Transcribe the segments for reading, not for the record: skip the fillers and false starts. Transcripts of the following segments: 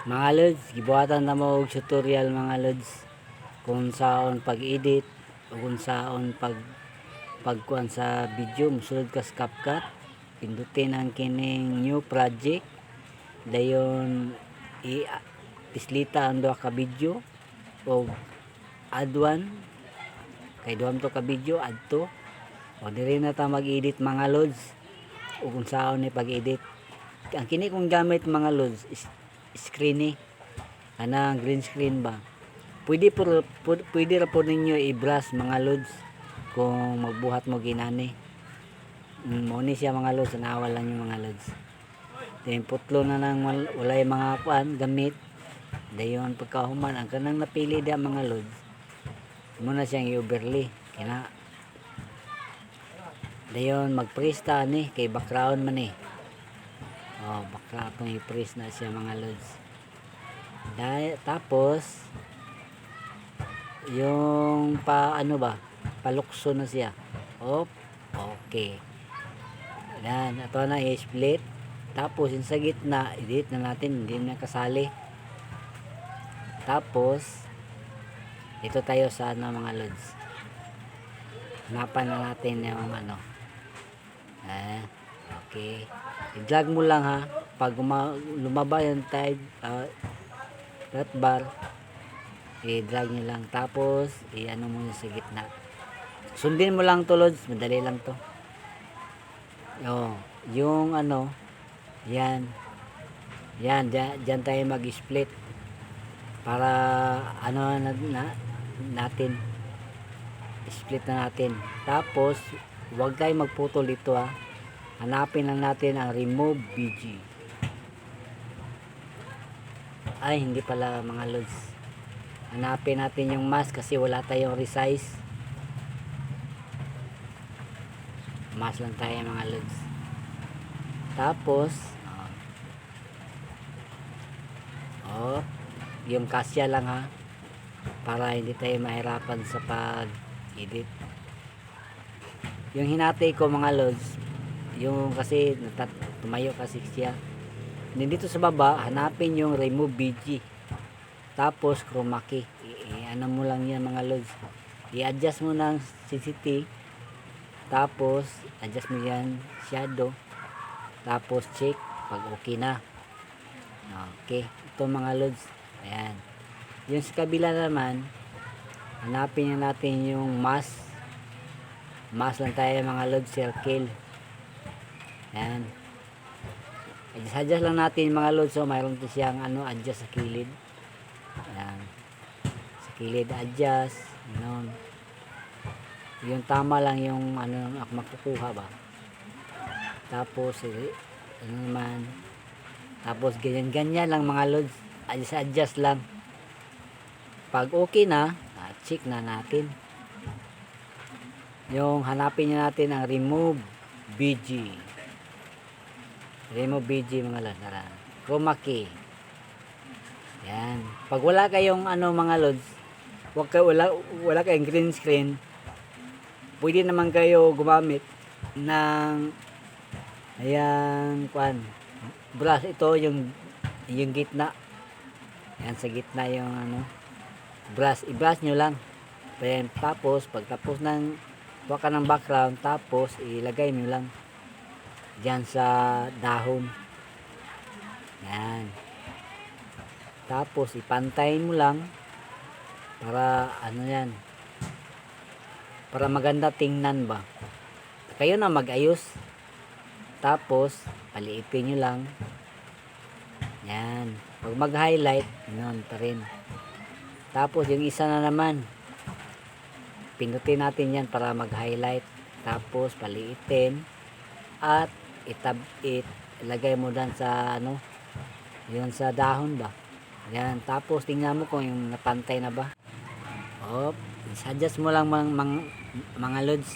Mga lods, gibuhatan na mo og tutorial mga lods kung saon pag-edit o kung saon pagkuan sa video musulod ka sa CapCut. Pindutin ang kining new project dayon i-pislita ang duha ka video o add one kay duha to ka video add to o diri na ta mag-edit mga lods o kung saon ni pag-edit. Ang kini kong gamit mga lods is screen anang green screen ba, pwede ra po ninyo i-brush mga lods kung magbuhat mo ginani. Mo ni siya mga lods, nawa lang yung mga lods. Then putlo na nang walay mga kuan gamit. Dayon pagkahuman ang kanang napili da mga lods, mo na siyang i-overlay kina. Dayon mag-press ta ni kay background man ni. Oh, bakla itong i-press na siya mga lods. Tapos yung ano ba, palukso na siya. Oh, okay. Yan, ito na i-split. Tapos yung sa gitna, edit na natin, hindi na kasali. Tapos dito tayo sa mga lods. Hanapan na natin yung ano. Okay. I-drag mo lang ha. Pag lumaba yung dot bar, i-drag nyo lang. Tapos, i-ano mo sa gitna. Sundin mo lang to lods. Madali lang to. Yung ano, yan. Yan, dyan tayo mag-split. Para, ano natin. Split na natin. Tapos, huwag tayo magputol dito ha. Hanapin lang natin ang remove BG. Ay, hindi pala mga lods. Hanapin natin yung mask kasi wala tayong resize. Mask lang tayo mga lods. Tapos, yung kasya lang ha. Para hindi tayo mahirapan sa pag-edit. Yung hinati ko mga lods, yung kasi tumayo kasi siya. Dito sa baba, hanapin yung remove BG. Tapos chroma key. Ano mo lang yan mga lods. I-adjust mo ng sensitivity. Tapos adjust mo yan shadow. Tapos check pag okay na. Okay, ito mga lods. Ayan. Yung sa kabila naman, hanapin natin yung mask. Mask lang tayo mga lods, circle. Ayan. Adjust lang natin mga lods. So mayroon to siyang adjust sa kilid. Ayan. Sa kilid adjust. Ayan. Yung tama lang yung makukuha ba. Tapos ano naman. Tapos ganyan lang mga lods. Adjust lang. Pag okay na, check na natin. Yung hanapin natin ang remove BG. Remove BG mga lods. Chroma key. Yan. Pag wala kayong mga lods, wala kayong green screen, pwede naman kayo gumamit ng brush. Ito yung gitna. Yan sa gitna yung brush. I-brush nyo lang. Then, tapos pagtapos ng ka ng background, tapos ilagay nyo lang dyan sa dahon. Yan. Tapos ipantayin mo lang para yan, para maganda tingnan ba. Kayo na mag-ayos. Tapos paliipin nyo lang. Yan. Pag mag-highlight, yun pa rin. Tapos yung isa na naman, pindutin natin yan para mag-highlight. Tapos paliitin at ilagay mo dan sa yun sa dahon ba. Yan. Tapos tingnan mo kung yung napantay na ba. Suggest mo lang mga lods.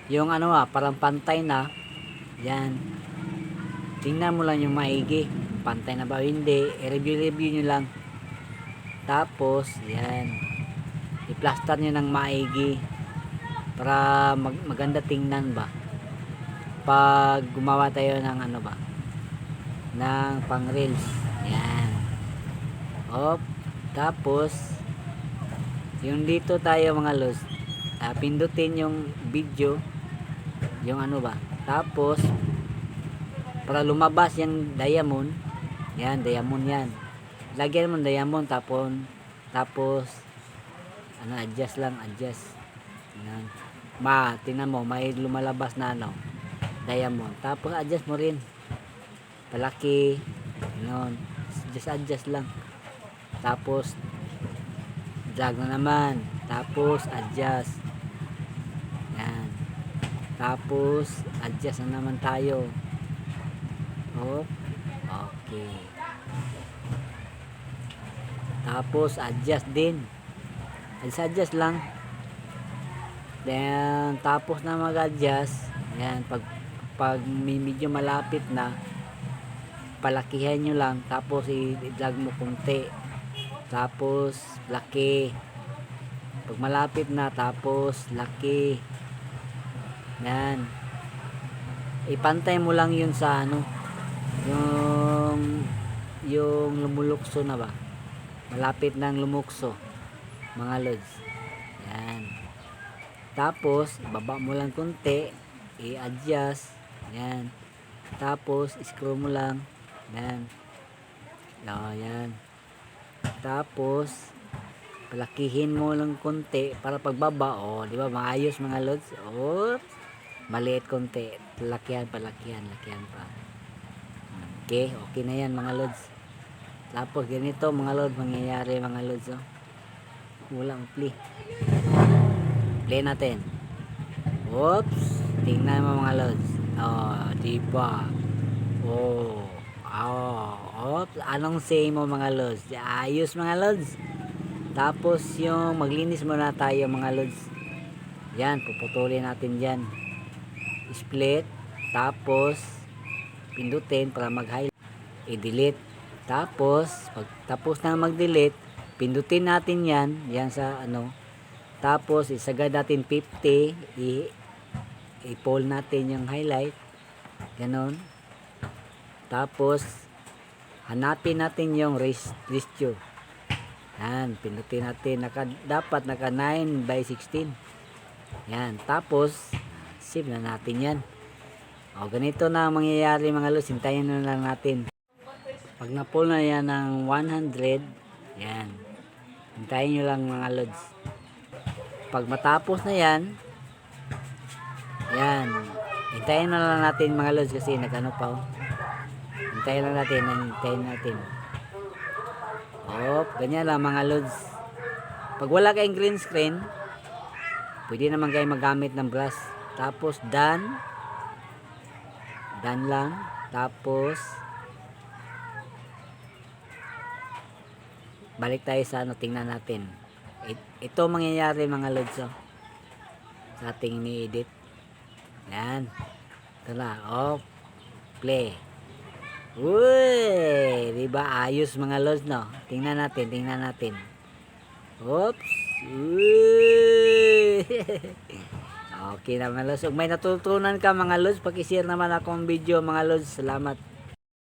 Yung parang pantay na. Yan. Tingnan mo lang yung maigi. Pantay na ba o hindi. I-review nyo lang. Tapos yan. I-plaster nyo ng maigi para maganda tingnan ba. Pag gumawa tayo ng ng pang reels. Yan. Op. Tapos, yung dito tayo mga lods, pindutin yung video, yung ano ba. Tapos, para lumabas yung diamond, yan, diamond yan. Lagyan mo diamond, tapos, ano, adjust lang, adjust. Yan. Tingnan mo, may lumalabas na ano, diamond. Tapos, adjust mo rin. Palaki, yun. Just adjust lang. Tapos, drag na naman. Tapos, adjust. Yan. Tapos, adjust na naman tayo. Oh, okay. Tapos, adjust din. Adjust lang. Then, tapos na mag-adjust, yan, pag medyo malapit na, palakihan nyo lang. Tapos, i-drag mo kunti. Tapos, laki. Pag malapit na, tapos, laki. Yan. Ipantay mo lang yun sa ano, yung lumulukso na ba, malapit nang lumukso mga lods. Yan. Tapos baba mo lang konti, i-adjust. Yan. Tapos scroll mo lang. Yan. Yan. Tapos palakihin mo lang konti para pagbaba, di ba maayos mga lods. Maliit konti, lakihan pa. Okay na yan mga lods. Tapos ganito mga lods mangyayari mga lods. Walang play natin. Oops, tingnan mo mga lods. Diba? Oops, anong say mo mga lods? Ayos mga lods. Tapos yung maglinis muna tayo mga lods. Yan, puputulin natin dyan. Split. Tapos pindutin para mag-highlight. I-delete. Tapos pag tapos na mag-delete, pindutin natin yan sa ano. Tapos isagad natin 50, i-pull natin yung highlight. Ganon. Tapos hanapin natin yung ratio. Yan, pindutin natin. Dapat naka 9:16. Yan, tapos save na natin yan. Ganito na ang mangyayari mga lods. Hintayin na lang natin. Pag na-pull na yan ng 100, yan. Hintayin nyo lang mga lods. Pag matapos na yan, hintayin na lang natin mga lods kasi nagano pa. Hintayin lang natin. Ganyan lang mga lods. Pag wala kayong green screen, pwede naman kayo magamit ng brush. Tapos done lang. Tapos balik tayo sa ano, tingnan natin. Ito mangyayari mga lods sa ating ni-edit. Yan. Ito na. Play. Uy, diba ayos mga lods, no? Tingnan natin. Oops. Uy. Okay na mga lods. Kung may natutunan ka mga lods, paki-share naman akong video mga lods. Salamat.